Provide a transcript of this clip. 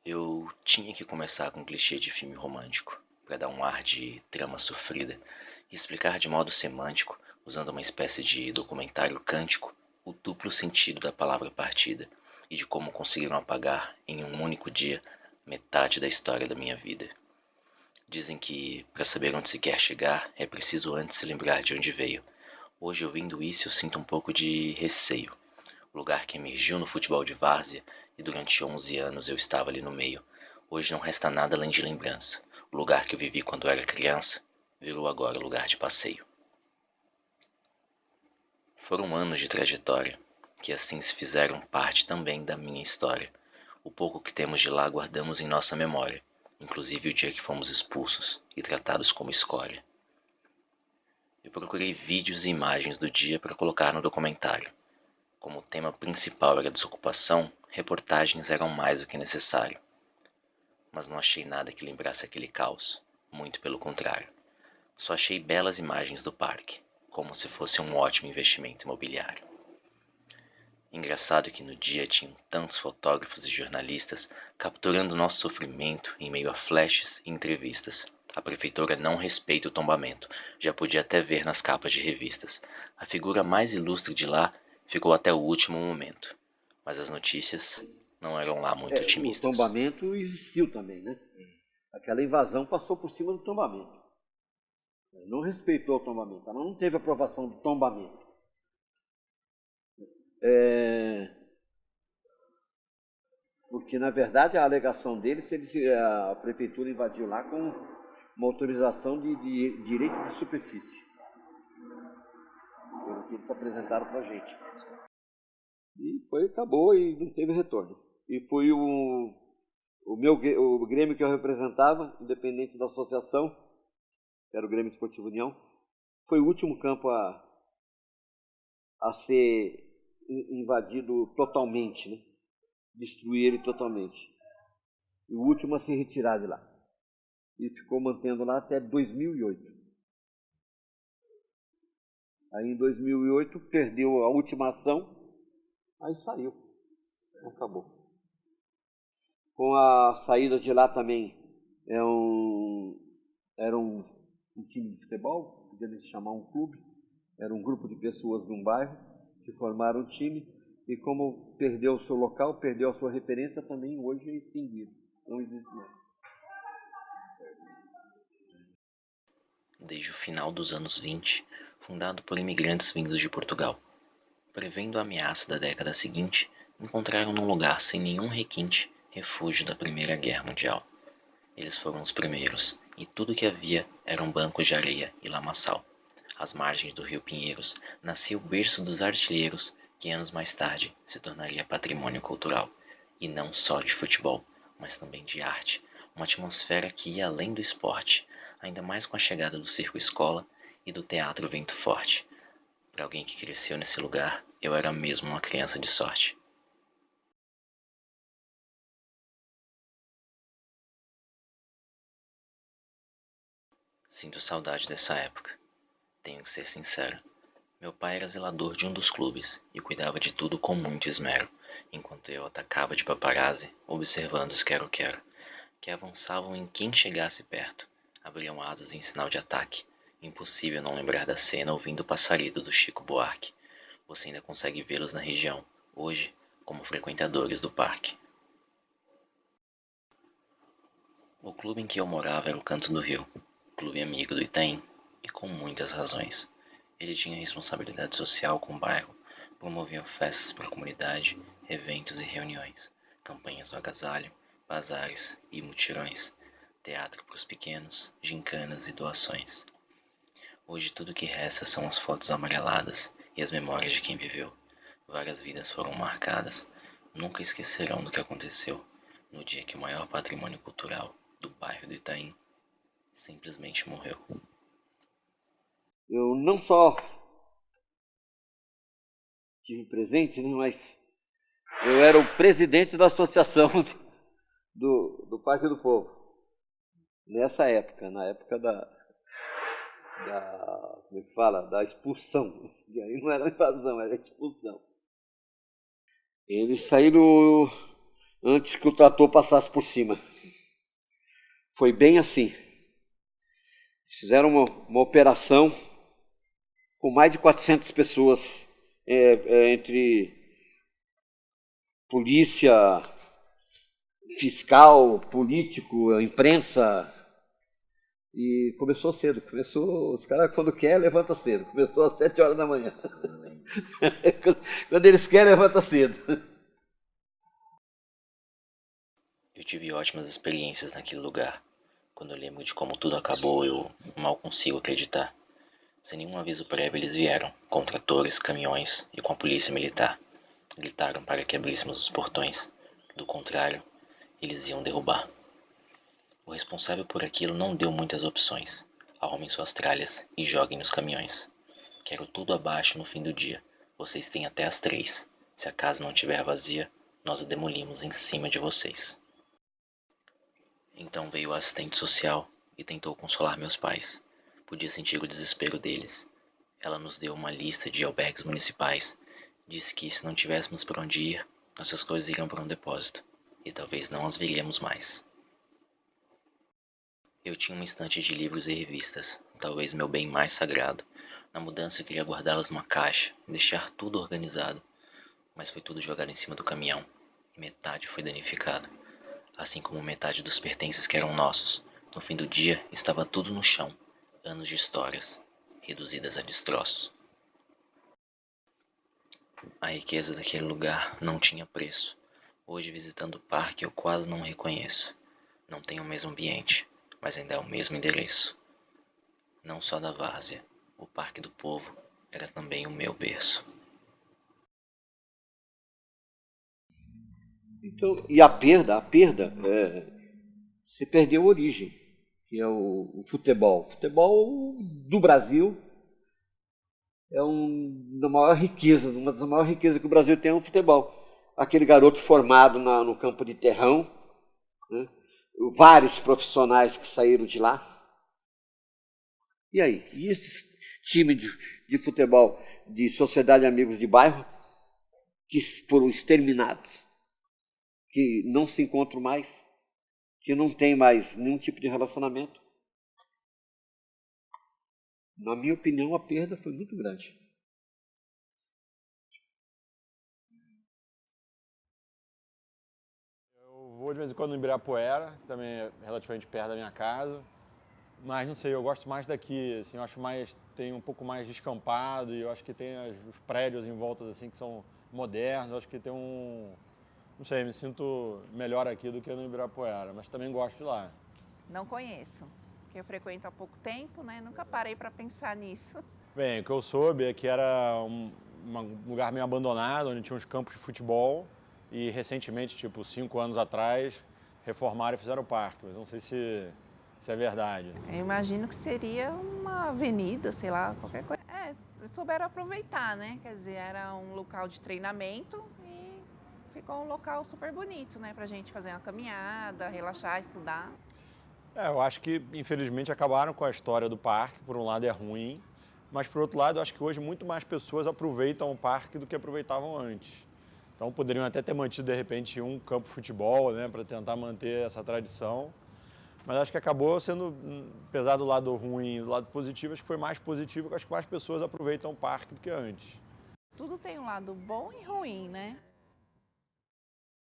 Eu tinha que começar com um clichê de filme romântico, para dar um ar de trama sofrida, e explicar de modo semântico, usando uma espécie de documentário cântico, o duplo sentido da palavra partida, e de como conseguiram apagar, em um único dia, metade da história da minha vida. Dizem que, para saber onde se quer chegar, é preciso antes se lembrar de onde veio. Hoje, ouvindo isso, eu sinto um pouco de receio. O lugar que emergiu no futebol de várzea e durante 11 anos eu estava ali no meio. Hoje não resta nada além de lembrança. O lugar que eu vivi quando era criança virou agora lugar de passeio. Foram anos de trajetória, que assim se fizeram parte também da minha história. O pouco que temos de lá guardamos em nossa memória, inclusive o dia que fomos expulsos e tratados como escória. Eu procurei vídeos e imagens do dia para colocar no documentário. Como o tema principal era desocupação, reportagens eram mais do que necessário. Mas não achei nada que lembrasse aquele caos, muito pelo contrário. Só achei belas imagens do parque, como se fosse um ótimo investimento imobiliário. Engraçado que no dia tinham tantos fotógrafos e jornalistas capturando nosso sofrimento em meio a flashes e entrevistas. A prefeitura não respeita o tombamento, já podia até ver nas capas de revistas. A figura mais ilustre de lá ficou até o último momento, mas as notícias não eram lá muito O otimistas. tombamento existiu também, né? Aquela invasão passou por cima do tombamento. Não respeitou o tombamento, ela não teve aprovação do tombamento. Porque, na verdade, a alegação deles, a prefeitura invadiu lá com uma autorização de direito de superfície, pelo que eles apresentaram para a gente. E foi, acabou e não teve retorno. E foi o Grêmio que eu representava, independente da associação, que era o Grêmio Esportivo União, foi o último campo a ser invadido totalmente, né? Destruir ele totalmente. E o último a se retirar de lá. E ficou mantendo lá até 2008. Aí em 2008 perdeu a última ação, aí saiu, acabou. Com a saída de lá também era um time de futebol, podia se chamar um clube, era um grupo de pessoas de um bairro que formaram um time e como perdeu o seu local, perdeu a sua referência, também hoje é extinguido, não existe mais. Desde o final dos anos 20, fundado por imigrantes vindos de Portugal. Prevendo a ameaça da década seguinte, encontraram num lugar sem nenhum requinte refúgio da Primeira Guerra Mundial. Eles foram os primeiros, e tudo que havia eram bancos de areia e lamaçal. Às margens do rio Pinheiros nascia o berço dos artilheiros, que anos mais tarde se tornaria patrimônio cultural, e não só de futebol, mas também de arte, uma atmosfera que ia além do esporte, ainda mais com a chegada do circo escola e do teatro Vento Forte. Para alguém que cresceu nesse lugar, eu era mesmo uma criança de sorte. Sinto saudade dessa época. Tenho que ser sincero. Meu pai era zelador de um dos clubes e cuidava de tudo com muito esmero, enquanto eu atacava de paparazzi, observando os quero-quero, que avançavam em quem chegasse perto. Abriam asas em sinal de ataque. Impossível não lembrar da cena ouvindo o passarido do Chico Buarque. Você ainda consegue vê-los na região, hoje, como frequentadores do parque. O clube em que eu morava era o Canto do Rio, clube amigo do Itaim, e com muitas razões. Ele tinha responsabilidade social com o bairro, promovia festas para a comunidade, eventos e reuniões, campanhas do agasalho, bazares e mutirões, teatro para os pequenos, gincanas e doações. Hoje tudo que resta são as fotos amareladas e as memórias de quem viveu. Várias vidas foram marcadas, nunca esquecerão do que aconteceu no dia que o maior patrimônio cultural do bairro do Itaim simplesmente morreu. Eu não só tive presente, né, mas eu era o presidente da associação do Parque do Povo. Nessa época, na época como é que fala? Da expulsão. E aí não era invasão, era expulsão. Eles saíram antes que o trator passasse por cima. Foi bem assim. Fizeram uma operação com mais de 400 pessoas, entre polícia, fiscal, político, imprensa. E começou cedo. Os caras, quando quer, levanta cedo. Começou às 7 horas da manhã. Quando eles querem, levanta cedo. Eu tive ótimas experiências naquele lugar. Quando eu lembro de como tudo acabou, eu mal consigo acreditar. Sem nenhum aviso prévio, eles vieram, com tratores, caminhões e com a polícia militar. Gritaram para que abríssemos os portões. Do contrário, eles iam derrubar. O responsável por aquilo não deu muitas opções. Arrumem suas tralhas e joguem nos caminhões. Quero tudo abaixo no fim do dia. Vocês têm até as 3. Se a casa não estiver vazia, nós a demolimos em cima de vocês. Então veio o assistente social e tentou consolar meus pais. Podia sentir o desespero deles. Ela nos deu uma lista de albergues municipais. Disse que se não tivéssemos por onde ir, nossas coisas iriam para um depósito. E talvez não as veríamos mais. Eu tinha uma estante de livros e revistas, talvez meu bem mais sagrado. Na mudança eu queria guardá-las numa caixa, deixar tudo organizado. Mas foi tudo jogado em cima do caminhão, e metade foi danificado. Assim como metade dos pertences que eram nossos. No fim do dia, estava tudo no chão. Anos de histórias, reduzidas a destroços. A riqueza daquele lugar não tinha preço. Hoje, visitando o parque, eu quase não reconheço. Não tem o mesmo ambiente, mas ainda é o mesmo endereço. Não só da várzea, o Parque do Povo era também o meu berço. Então, e a perda, se perdeu a origem, que é o futebol. O futebol do Brasil é uma das maiores riquezas que o Brasil tem é o futebol. Aquele garoto formado no campo de terrão, né? Vários profissionais que saíram de lá. E aí? E esses times de futebol de Sociedade Amigos de Bairro que foram exterminados, que não se encontram mais, que não tem mais nenhum tipo de relacionamento? Na minha opinião, a perda foi muito grande. Eu vou de vez em quando no Ibirapuera, também é relativamente perto da minha casa. Mas não sei, eu gosto mais daqui, assim, eu acho mais, tem um pouco mais descampado e eu acho que tem os prédios em volta, assim, que são modernos, eu acho que tem não sei, me sinto melhor aqui do que no Ibirapuera, mas também gosto de lá. Não conheço, porque eu frequento há pouco tempo, né? Nunca parei para pensar nisso. Bem, o que eu soube é que era um lugar meio abandonado, onde tinha uns campos de futebol e recentemente, tipo 5 anos atrás, reformaram e fizeram o parque, mas não sei se é verdade. Eu imagino que seria uma avenida, sei lá, qualquer coisa. Souberam aproveitar, né? Quer dizer, era um local de treinamento e ficou um local super bonito, né? Pra gente fazer uma caminhada, relaxar, estudar. Eu acho que, infelizmente, acabaram com a história do parque. Por um lado é ruim, mas por outro lado, eu acho que hoje muito mais pessoas aproveitam o parque do que aproveitavam antes. Então poderiam até ter mantido, de repente, um campo de futebol, né, para tentar manter essa tradição. Mas acho que acabou sendo, apesar do lado ruim e do lado positivo, acho que foi mais positivo, porque acho que mais pessoas aproveitam o parque do que antes. Tudo tem um lado bom e ruim, né?